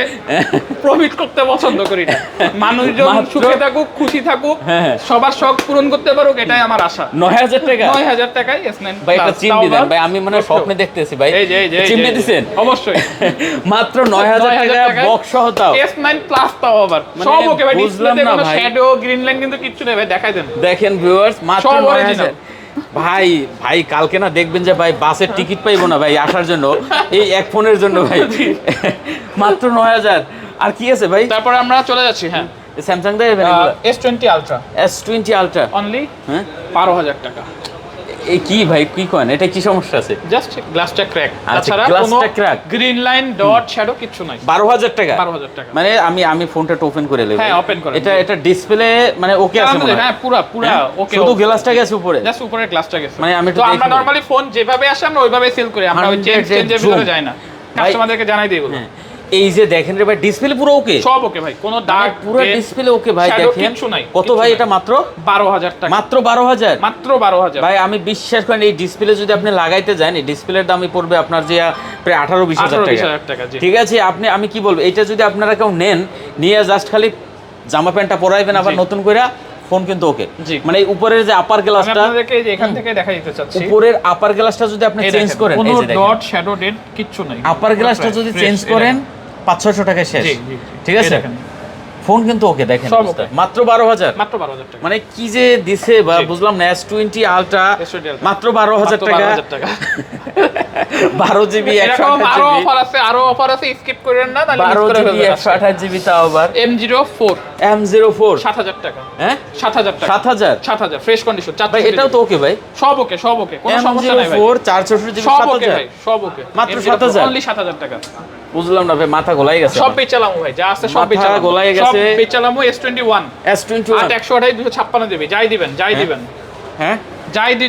প্রফিট করতে পছন্দ করি না, মানুষজন মাত্র- সুখে থাকুক, খুশি থাকুক, হ্যাঁ। সবার শখ পূরণ করতে পারুক, এটাই আমার আশা। 9,000 টাকা 9,000 টাকায় S9 ভাই, একটা প্লাস, চিমনি তাও দেন আবার ভাই, আমি মানে স্বপ্নে দেখতেছি ভাই। এই যে চিমনি দিছেন? অবশ্যই। মাত্র 9,000 টাকা বক্স সহ তাও। S9 প্লাস তাও আবার মানে সব ওকে ভাই, বুঝলাম ডিসপ্লেতে না কোনো ভাই। শ্যাডো গ্রিন লাইন কিন্তু কিচ্ছু নেই ভাই, দেখাই দেন। দেখেন ভিউয়ার্স, মাত্র সব 9,000। original। ভাই ভাই কালকে না দেখবেন যে ভাই বাসের টিকিট পাইবো না ভাই আসার জন্য, এই এক ফোনের জন্য ভাই। মাত্র 9,000। আর কি আছে ভাই? তারপরে আমরা চলে যাচ্ছি, হ্যাঁ, স্যামসাং দেবেন এগুলো? S20 ultra, S20 ultra only হ্যাঁ 12,000 টাকা। এই কি ভাই, কি করেন, এটা কি সমস্যা আছে? জাস্ট গ্লাসটা ক্র্যাক, আচ্ছা, তাছাড়া কোনো গ্লাসটা crack। Green line dot shadow কিছু নাই। 12,000 টাকা? 12,000 টাকা। মানে আমি ফোনটা ওপেন করে নেব। হ্যাঁ, ওপেন করেন। এটা ডিসপ্লে মানে ওকে আছে মনে হয়? হ্যাঁ, পুরা ওকে। শুধু গ্লাসটা গেছে উপরে? জাস্ট উপরের গ্লাসটা গেছে। মানে আমি একটু তো আমরা দেখি। নরমালি ফোন যেভাবে আসে আমরা ওইভাবে সেল করি, আমরা ওই চেঞ্জের ভিতরে যাই না, কাস্টমারদেরকে জানাই দিই এগুলো। হ্যাঁ, এই যে দেখেন রে ভাই, ডিসপ্লে পুরো ওকে? সব ওকে ভাই, কোনো দাগ পুরো ডিসপ্লে ওকে ভাই, শ্যাডো দেখেন কিছু নাই। কত ভাই এটা? মাত্র 12,000 টাকা। মাত্র 12,000? মাত্র 12,000 ভাই আমি বিশ্বাস করেন, এই ডিসপ্লে যদি আপনি লাগাইতে যান, এই ডিসপ্লের দামই পড়বে আপনার যে প্রায় 18-20,000 টাকা। 18-20,000 টাকা, জি। ঠিক আছে, আমি কি বলবো, এটা যদি আপনারা কেউ নেন, নিয়ে জাস্ট খালি জামা প্যান্টটা পরাইবেন আবার জি। নতুন করে, ফোন কিন্তু ওকে। জি। মানে এই উপরের যে আপার আমি গ্লাসটা, আপনাদেরকে এই যে এখান থেকে দেখা দিতে চাচ্ছি, উপরের আপার গ্লাসটা যদি আপনি এই চেঞ্জ দেখেন, করেন, কোনো এই যে দেখেন ডট শ্যাডো ডেট কিচ্ছু নাই। আপার গ্লাসটা যদি Fresh, চেঞ্জ এই করেন দেখেন। 500-600 টাকায় শেষ। জি, জি, জি। ঠিক এই আছে, দেখেন। ফোন কিন্তু ওকে, দেখেন সব অবস্থা। okay। মাত্র 12,000? মাত্র 12,000 টাকা। মানে কি যে দিছে বা জি। বুঝলাম না। S20 ultra S20 Ultra। মাত্র 12,000 মাত্র টাকা। 12,000 টাকা। 12GB এরকম 128GB, আরো অফার আছে, স্কিপ করেন না, তাহলে মিস করে 12GB ফেলবেন। 128GB, তাও আবার M04 M04 7,000 টাকা। হ্যাঁ 7,000 টাকা। 7,000? 7,000 ফ্রেশ কন্ডিশন। ভাই এটাও তো ওকে ভাই? সব ওকে, সব ওকে, কোনো সমস্যা নাই ভাই। M04 464GB সব ওকে 7,000? ভাই, সব ওকে। মাত্র 7,000? অনলি 7,000 টাকা। বুঝলাম না ভাই, মাথা গোলাই গেছে সব আমার। বেচালামু ভাই, যা আছে সব মাথা বেচালামু। গোলাই সব গেছে। বেচালামু। S21 S21 128 256 দেবে, যাই দিবেন, যাই দিবেন, হ্যাঁ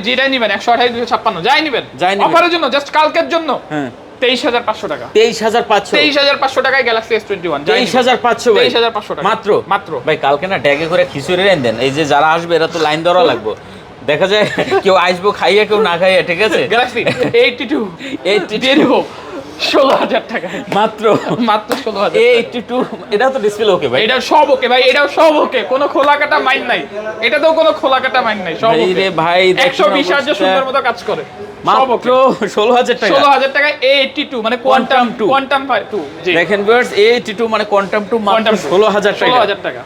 যেটাই নিবেন 128 256 যাই নিবেন, যাই নিবেন। অফারের জন্য, জাস্ট কালকের জন্য। হ্যাঁ 23,500 টাকা। 23,500? 23,500 টাকায় গ্যালাক্সি S21 23,500 ভাই? 23,500 টাকা মাত্র? মাত্র। ভাই কালকে না ড্যাগে করে খিচুড়ি রেন দেন, এই যে যারা আসবে এরা তো লাইন ধরা লাগবে, দেখা যায় কেউ আসবো খাইয়া কেউ না খাইয়া, ঠিক আছে? গ্যালাক্সি 82 দিয়ে দিব 16,000 টাকা মাত্র মাত্র 16,000। 82? এটা তো ডিসপ্লে ওকে ভাই? এটা সব ওকে ভাই, এটাও সব ওকে, কোনো খোলা কাটা মাইন নাই, এটাতেও কোনো খোলা কাটা মাইন নাই, সব ভাই ওকে রে ভাই, দেখেন 120 হার্জ অবস্থা। সুন্দর মতো কাজ করে, সব মাত্র ওকে। 16,000 টাকা? 16,000 টাকায় A82 মানে কোয়ান্টাম Quantum 2। কোয়ান্টাম 2। জি, দেখেন ভিউয়ার্স, A82 মানে কোয়ান্টাম 2 মাত্র কোয়ান্টাম 16,000 টাকা। 16,000 টাকা।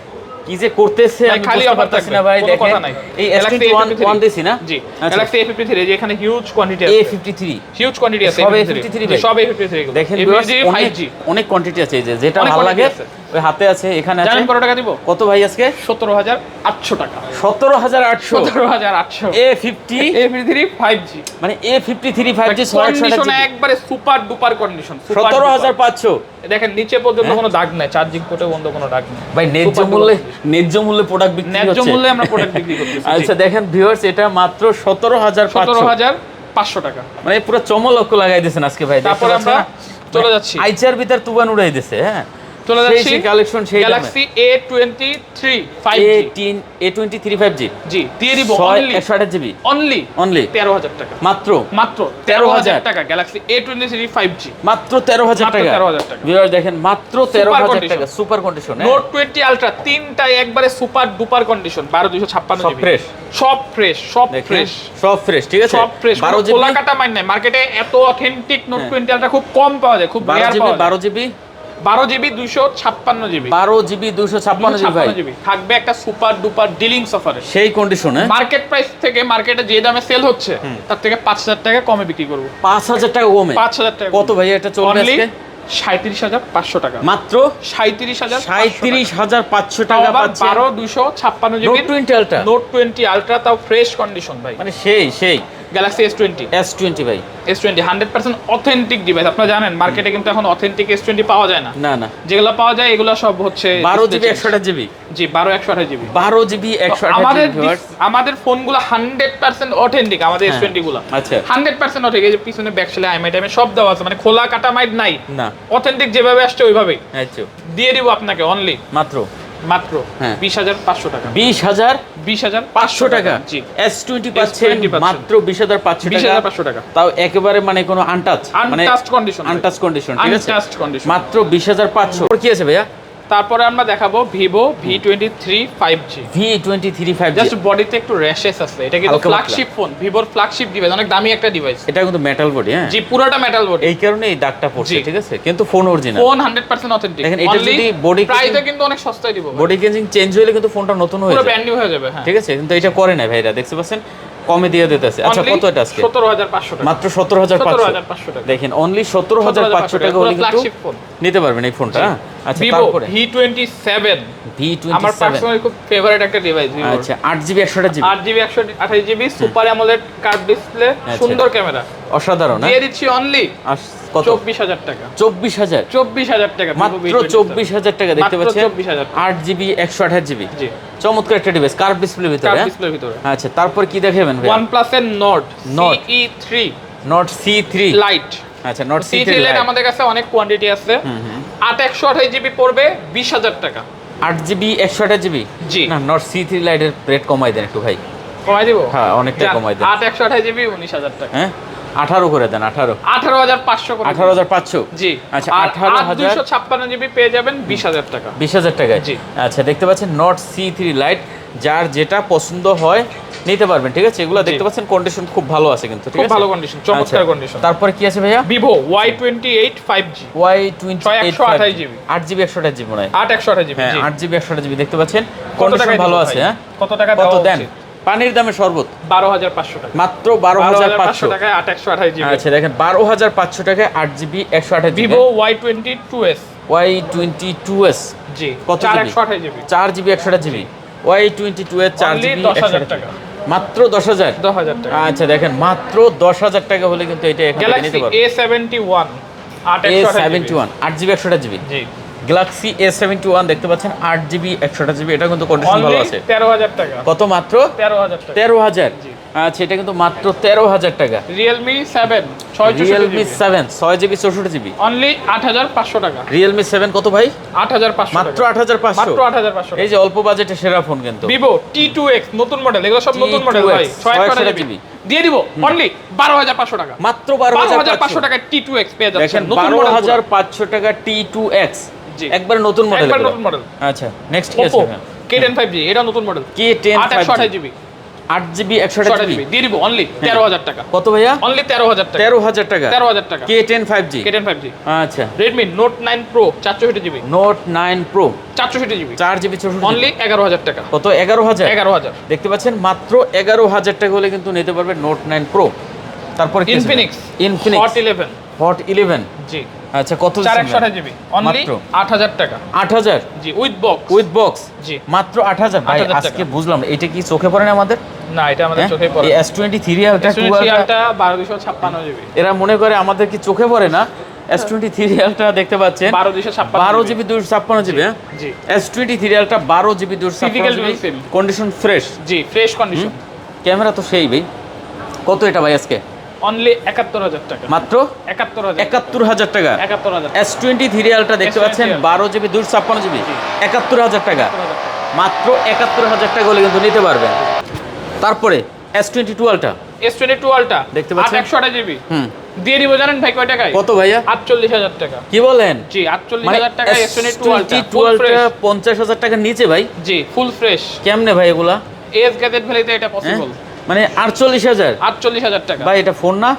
কি যে করতেছে ভাই আমি খালি বুঝতে অফার পারতেছি থাকবে না ভাই। কোনো দেখেন কথা নাই। এই Galaxy S21 দিছি না? জি, আচ্ছা। Galaxy A53 এই যে এখানে হিউজ কোয়ান্টিটি আছে, A53 হিউজ কোয়ান্টিটি আছে সব A53 A53 জি, ভাই? সব A53 এগুলো। দেখেন A53 ভিউয়ার্স, অনেক 5G অনেক কোয়ান্টিটি আছে, এই যে যেটা অনেক ভালো লাগে quantity আছে। ওই হাতে আছে, এখানে আছে। জানেন কত টাকা দিব? কত ভাই আজকে? 17,800 টাকা। 17,800? 17,800 A50 A53 5G মানে A53 5G কন্ডিশন 628GB, একবারে সুপার ডুপার কন্ডিশন। 17,500? দেখেন নিচে পর্যন্ত কোনো দাগ নাই, চার্জিং পোর্টে বন্ধ কোনো দাগ নেই ভাই ন্যায্য Super মূল্যে, duper ন্যায্য মূল্যে প্রোডাক্ট বিক্রি ন্যায্য হচ্ছে। মূল্যে আমরা প্রোডাক্ট বিক্রি করতেছি। আচ্ছা দেখেন ভিউয়ার্স, এটা মাত্র 17,500, 17,500 টাকা। মানে পুরো চমলক্ষ লাগাই দিয়েছেন আজকে ভাই। তারপরে আমরা চলে যাচ্ছি, আইচার ভিতর তুবান উড়াই দিছে। হ্যাঁ চলে যাচ্ছি কালেকশন, সেই Galaxy A23 5G A23 5G জি দিয়ে দিব 128GB অনলি অনলি 13,000 টাকা। মাত্র মাত্র 13,000 টাকা গ্যালাক্সি A23 5G মাত্র 13,000 মাত্র টাকা। 13,000 টাকা। ভিউয়ার দেখেন মাত্র 13,000 condition। টাকা, সুপার কন্ডিশন। নোট 20 আলট্রা তিনটাই একবারে সুপার ডুপার কন্ডিশন, 12,256 সব জিবি, fresh। সব ফ্রেশ, সব দেখেন ফ্রেশ, সব ফ্রেশ, ঠিক আছে? সব ফ্রেশ, 12GB খোলা কাটা মাইন নাই। মার্কেটে এত অথেন্টিক নোট 20 আলট্রা খুব কম পাওয়া যায়, খুব রেয়ার 12GB পাওয়া যায়। 12GB 12GB 256GB 12GB 256GB ভাই, থাকবে একটা সুপার ডুপার ডিলিংস অফারে। সেই কন্ডিশন। হ্যাঁ মার্কেট প্রাইস থেকে, মার্কেটে যে দামে সেল হচ্ছে তার থেকে 5,000 টাকা কমে বিক্রি করব। 5,000 টাকা কমে? 5,000 টাকা কত ভাই এটা চলবে আজকে? 37,500 টাকা মাত্র 37,500 টাকা পাচ্ছে। 12,256GB note 20 ultra, note 20 ultra, তাও ফ্রেশ কন্ডিশন ভাই। মানে সেই গ্যালাক্সি S20 ভাই, S20 100% অথেন্টিক ডিভাইস। আপনারা জানেন মার্কেটে কিন্তু এখন অথেন্টিক S20 পাওয়া যায় না, না যেগুলো পাওয়া যায় এগুলো সব হচ্ছে 12GB 128GB। জি 12/128GB 12GB 128GB। আমাদের ফোনগুলো 100% অথেন্টিক, আমাদের হ্যাঁ। S20 গুলো আচ্ছা 100% অথেন্টিক। এই যে পিছনে ব্যাকসেলে আইএমআই টাইমে সব দেওয়া আছে, মানে খোলা কাটা মাইট নাই, না অথেন্টিক যেভাবে আসছে ওইভাবেই আচ্ছা দিয়ে দিব আপনাকে অনলি মাত্র মাত্র হ্যাঁ। 20,500 টাকা। 20,500 টাকা জি S20 পাচ্ছেন S20 মাত্র 20,500 টাকা। 20,500 টাকা তাও একেবারে মানে কোনো আনটাচ, মানে আনটাচড কন্ডিশন, আনটাচ কন্ডিশন, ঠিক আছে? আনটাচড কন্ডিশন মাত্র 20,500। কি আছে ভাইয়া? তারপরে আমরা দেখাবো Vivo V23 5G। V23 5G, just বডিতে একটু র্যাশেস আছে, এটা কিন্তু হালকা পাতলা। ফ্ল্যাগশিপ ফোন, ভিভোর ফ্ল্যাগশিপ ডিভাইস, অনেক দামি একটা ডিভাইস। এটা কিন্তু মেটাল বডি। হ্যাঁ জি পুরোটা মেটাল বডি, এই কারণে এই দাগটা পড়ছে, জি। ঠিক আছে? কিন্তু ফোন অরিজিনাল, ফোন 100% অথেন্টিক। দেখেন এটা যদি বডি প্রাইসে কিন্তু অনেক সস্তায় দিব, বডি কেজিং চেঞ্জ হইলে কিন্তু ফোনটা নতুন হয়ে পুরো যায়, ব্র্যান্ড নিউ হয়ে যাবে। হ্যাঁ ঠিক আছে? কিন্তু এটা করে না ভাইরা, দেখতে পাচ্ছেন কমে দিয়ে দিতেছে। আচ্ছা কত এটা আজকে? 17,500 টাকা মাত্র 17,500। 17,500 টাকা। দেখেন অনলি 17,500 টাকা হলে কিন্তু ফ্ল্যাগশিপ ফোন নিতে পারবেন এই ফোনটা। জি। হ্যাঁ আচ্ছা ভিভো তারপরে V27 V27 আমার পার্সোনালি খুব ফেভারিট একটা ডিভাইস ভিভো। আচ্ছা 8GB 128GB 8GB 128GB super AMOLED curve display, সুন্দর ক্যামেরা, অসাধারণ। দিয়ে দিচ্ছি অনলি কত? 24000 টাকা। 24000 24000 টাকা, মাত্র 24000 টাকা দেখতে পাচ্ছেন। 24000 8GB 128GB জি, চমৎকার একটা ডিভাইস কার্ভ ডিসপ্লের ভিতরে। কার্ভ ডিসপ্লের ভিতরে। আচ্ছা তারপর কি দেখাবেন ভাই? OnePlus এর Nord Nord CE3 Nord C3 Lite। আচ্ছা Nord C3 C3 Lite Lite আমাদের কাছে অনেক কোয়ান্টিটি আছে। 8 128GB পড়বে 20000 টাকা। 8GB 128GB জি। না Nord C3 Lite এর রেট কমাই দেন একটু ভাই। কমাই দিব? হ্যাঁ অনেকটা কমাই দেন। 8 128GB 19000 টাকা। হ্যাঁ 18 করে দেন। 18500 করে। 18500 জি। আচ্ছা আর 18000 256GB পেয়ে যাবেন 20000 টাকা। 20000 টাকায়। জি। আচ্ছা দেখতে পাচ্ছেন Nord C3 Lite, যার যেটা পছন্দ হয় নিতে পারবেন, ঠিক আছে। এগুলো দেখতে পাচ্ছেন কন্ডিশন খুব ভালো আছে কিন্তু, ঠিক খুব আছে, ভালো কন্ডিশন, চমৎকার কন্ডিশন। তারপরে কি আছে ভাইয়া? Vivo Y28 5G Y28 128GB 8GB 128GB মনে হয়। 8 128GB হ্যাঁ জি। 8GB 128GB দেখতে পাচ্ছেন কত কন্ডিশন টাকায় ভালো দিব আছে। ভাই? হ্যাঁ কত টাকা কত দেওয়া দেন? উচিত? পানির দামের শরবত 12500 টাকা। মাত্র 12500 টাকায় 8 128GB। আচ্ছা দেখেন 12500 টাকায় 8GB 128GB Vivo Y22s Y22s জি কত 4 GB? 128GB 4GB 128GB Y22 এর 4GB Only 10,000 টাকা। মাত্র 10000 10000 টাকা। আচ্ছা দেখেন মাত্র 10000 টাকা হলে কিন্তু এটা এখান থেকে Galaxy নিতে পারবেন। A71 8 128GB A71 8GB 128GB জি। Galaxy A71 দেখতে পাচ্ছেন 8GB 128GB, এটা কিন্তু কন্ডিশন ভালো আছে। 13000 টাকা। কত? মাত্র 13000 টাকা। 13000 জি। আচ্ছা এটা কিন্তু মাত্র 13000 টাকা। Realme 7 Realme 6GB 7 6GB 64GB only 8500 টাকা। Realme 7 কত ভাই? 8500 মাত্র টাকা। 8500 মাত্র 8500 এই যে অল্প বাজেটে সেরা ফোন কিন্তু। Vivo T2X নতুন মডেল, এগুলো সব নতুন মডেল ভাই। 628GB দিয়ে দিব অনলি 12500 টাকা। মাত্র 12500 টাকা T2X পেয়ে যাচ্ছেন দেখেন নতুন মডেল। 12500 টাকা T2X জি। একবার নতুন মডেল। একবার নতুন মডেল। আচ্ছা নেক্সট কি আছে? Oppo K10 5G এটা নতুন model. K10 8 128GB 8GB 128GB দিয়ে দিব অনলি 13000 টাকা। কত ভাইয়া? অনলি 13000 টাকা। 13000 টাকা 13000 টাকা। K10 5G K10 5G আচ্ছা Redmi Note 9 Pro 464GB Note 9 Pro 464GB 4GB 64GB only 11000 টাকা। কত? 11000 11000 দেখতে পাচ্ছেন মাত্র 11000 টাকা হলে কিন্তু নিতে পারবেন Note 9 Pro। তারপরে কি আছে? Infinix Infinix Hot 11 জি। আচ্ছা কত? 4 128GB অনলি মাত্র 8000 টাকা। 8000 জি উইথ বক্স। উইথ বক্স জি মাত্র 8000 ভাই 8000 আজকে টাকা। বুঝলাম না, এটা কি চোখে পড়ে না আমাদের? না এটা আমাদের চোখে পড়ে। এই S23 আলট্রা 2 আলট্রা আলটা 12256GB এরা মনে করে আমাদের কি চোখে পড়ে না? S23 আলট্রা দেখতে পাচ্ছেন 12256 12GB 256GB জি S23 ultra 12GB Physical 256GB dual SIM condition fresh, জি ফ্রেশ কন্ডিশন। ক্যামেরা তো সেই ভাই। কত এটা ভাই আজকে? অনলি 71000 টাকা। মাত্র 71000 71000 টাকা। 71000 S23 আলট্রা দেখতে S23 পাচ্ছেন 12GB 256GB 71000 টাকা। মাত্র 71000 টাকা হলে কিন্তু নিতে পারবেন। তারপরে S22 আলট্রা S22 আলটা দেখতে পাচ্ছেন? 8 128GB হুম দিয়ে দিব জানেন ভাই কয় টাকায়? কত ভাইয়া? 48000 টাকা। কি বলেন? জি 48000 টাকা S22 আলটা S22 আলট্রা 50000 টাকার নিচে ভাই? জি ফুল ফ্রেশ। কেমনে ভাই এগুলা? এস গ্যাজেট ভ্যালিতে এটা পসিবল। মানে 48000 48000 টাকা ভাই, এটা ফোন না?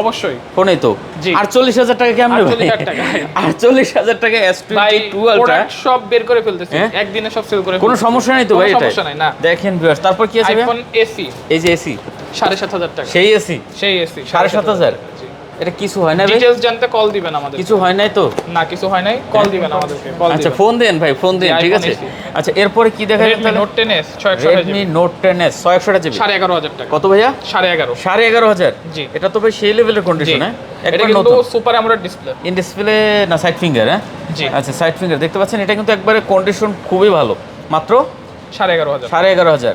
অবশ্যই ফোনই তো। জি। 48000 টাকা কেমনে ভাই? 48000 টাকা 48000 টাকা ভাই S22 আলট্রা প্রোডাক্ট সব বের করে ফেলতেছে হ্যাঁ? একদিনে সব সেল করে কোনো সমস্যা নাই তো ভাই? কোনো এটা সমস্যা নাই না। দেখেন ভিউয়ার্স তারপর কি আছে ভাই? আইফোন এসি এই যে এসি 7500 টাকা। সেই এসি সেই এসি 7500 এটা কিছু হয় না ভাই? ডিটেইলস জানতে কল দিবেন আমাদের। কিছু হয় নাই তো? না কিছু হয় নাই, কল দিবেন আমাদেরকে, কল দিবেন। আচ্ছা ফোন দেন ভাই, ফোন দেন, জি, ঠিক iPhone আছে। SE আচ্ছা এরপরে কি দেখা Redmi যাচ্ছে? Note 10s 628GB Redmi Note 10s 128GB 11500 টাকা। কত ভাইয়া? 11.5 11500 জি। এটা তো ভাই সেই লেভেলের কন্ডিশন। হ্যাঁ এটা একবার কিন্তু নতুন super AMOLED display. In display না সাইড ফিঙ্গার? হ্যাঁ জি আচ্ছা সাইড ফিঙ্গার দেখতে পাচ্ছেন, এটা কিন্তু একবারে কন্ডিশন খুবই ভালো। মাত্র 11500 11500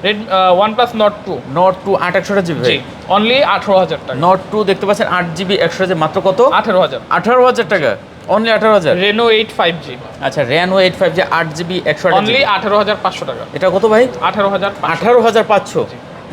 OnePlus Nord 2 Note 2 868GB জি অনলি 18000 টাকা। Note 2 দেখতে পাচ্ছেন 8GB 128GB মাত্র কত? 18000 18000 টাকা অনলি 18000। Reno 8 5G আচ্ছা Reno 85 8GB 128GB অনলি 18500 টাকা। এটা কত ভাই? 18500 18500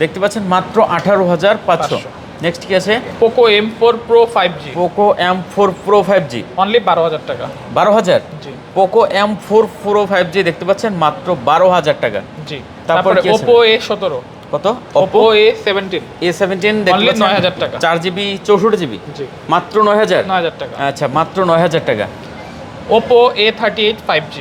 দেখতে পাচ্ছেন মাত্র 18500। নেক্সট কি আছে? Poco M4 Pro 5G Poco M4 Pro 5G only 12000 টাকা। 12000 জি Poco M4 Pro 5G দেখতে পাচ্ছেন মাত্র 12000 টাকা। জি তারপর তারপরে কি আছে? Oppo A17 কত? Oppo A17 A17 দেখতে Only পাচ্ছেন 9000 টাকা। 4GB 64GB জি মাত্র 9000 9000 টাকা। আচ্ছা মাত্র 9000 টাকা। Oppo A38 5G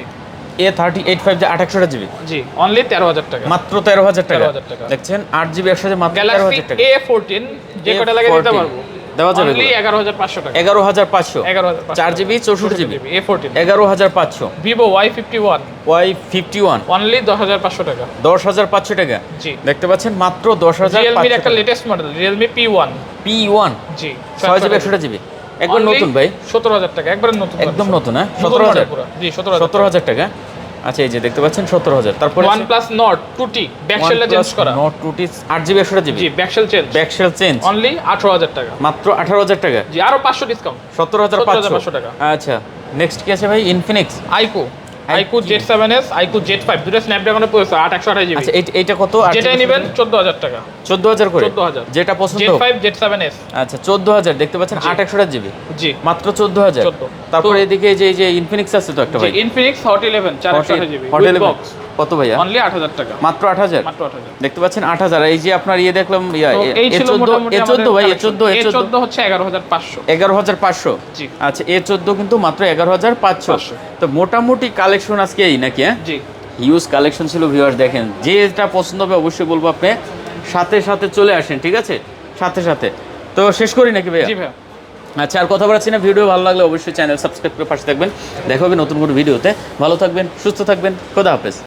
A38 5G 868GB জি অনলি 13000 টাকা। মাত্র 13000 টাকা। 13000 টাকা। দেখছেন 8GB 128GB মাত্র Galaxy 13000 টাকা। A14 যে কটা লাগে দিতে পারবো। দেওয়া যাবে অনলি 11500 টাকা 11500 11500 4GB 64GB A14 11500 Vivo Y51 Y51 only 10500 টাকা 10500 টাকা জি দেখতে পাচ্ছেন মাত্র 10500 Realme এর একটা latest model Realme P1 P1 জি 6GB 128GB একবার নতুন ভাই 17000 টাকা একবার নতুন একদম নতুন হ্যাঁ নতুন 17000 model পুরো। জি 17000 17000 টাকা আচ্ছা এই যে দেখতে পাচ্ছেন 17000 তারপরে OnePlus Nord 2T ব্যাকশেলটা চেঞ্জ করা নোট 2T 8GB 128GB জি back shell change back shell change only 18000 টাকা মাত্র 18000 টাকা জি আরো 500 ডিসকাউন্ট 17500 টাকা। আচ্ছা নেক্সট কি আছে ভাই Infinix iQOO Z7s iQOO Z5 দুটো স্ন্যাপড্রাগনের প্রসেসর 8128 জিবি আচ্ছা এইটা কত যেটাই নেবেন 14000 টাকা 14000 করে 14000 যেটা পছন্দ হোক। Z5 Z7s আচ্ছা 14000 দেখতে পাচ্ছেন 828GB জি মাত্র 14000 14 তারপরে এদিকে এই যে ইনফিনিক্স আছে তো একটা জি ভাই Infinix hot 11 428 GB Hot with 11 box কত ভাইয়া অনলি 8000 টাকা মাত্র 8000 মাত্র 8000 দেখতে পাচ্ছেন 8000 এই যে আপনার দেখলাম তো এই ছিল মোটামুটি A14 ভাই A14 হচ্ছে 11500 11500 জি আচ্ছা A14 কিন্তু মাত্র 11500 তো মোটামুটি কালেকশন আজকে এই নাকি হ্যাঁ জি হিউজ কালেকশন ছিল ভিউয়ার্স দেখেন যেটা পছন্দ হবে অবশ্যই বলবো আপনি সাথে সাথে চলে আসেন ঠিক আছে সাথে সাথে তো শেষ করি নাকি ভাইয়া জি ভাই আচ্ছা আর কথা বলাচ্ছি না ভিডিও ভালো লাগলে অবশ্যই চ্যানেল সাবস্ক্রাইব করে পাশে থাকবেন দেখা হবে নতুন কোনো ভিডিওতে ভালো থাকবেন সুস্থ থাকবেন খোদা হাফেজ